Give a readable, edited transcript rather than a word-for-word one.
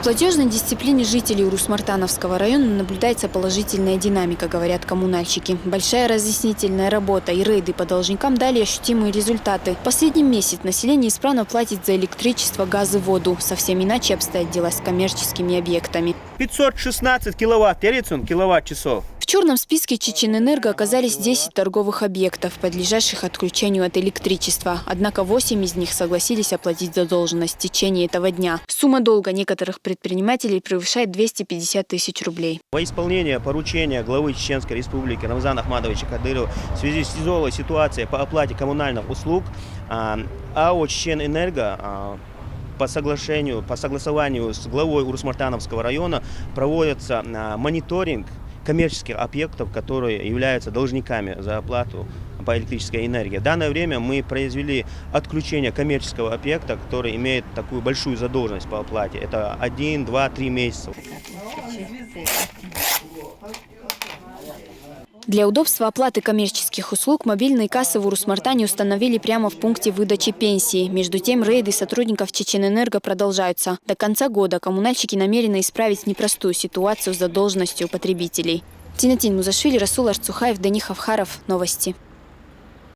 В платежной дисциплине жителей Урус-Мартановского района наблюдается положительная динамика, говорят коммунальщики. Большая разъяснительная работа и рейды по должникам дали ощутимые результаты. В последний месяц население исправно платит за электричество, газ и воду. Совсем иначе обстоят дела с коммерческими объектами. 516 киловатт, киловатт-часов. В черном списке Чеченэнерго оказались 10 торговых объектов, подлежащих отключению от электричества. Однако 8 из них согласились оплатить задолженность в течение этого дня. Сумма долга некоторых предпринимателей превышает 250 тысяч рублей. Во исполнение поручения главы Чеченской Республики Рамзана Ахмадовича Кадырова в связи с тяжелой ситуацией по оплате коммунальных услуг АО «Чеченэнерго» по согласованию с главой Урус-Мартановского района проводится мониторинг коммерческих объектов, которые являются должниками за оплату по электрической энергии. В данное время мы произвели отключение коммерческого объекта, который имеет такую большую задолженность по оплате. Это 1, 2, 3 месяца. Для удобства оплаты коммерческих услуг мобильные кассы в Урус-Мартане установили прямо в пункте выдачи пенсии. Между тем, рейды сотрудников Чеченэнерго продолжаются. До конца года коммунальщики намерены исправить непростую ситуацию с задолженностью потребителей. Тинатин Музашвили, Расул Арцухаев, Дани Хавхаров. Новости.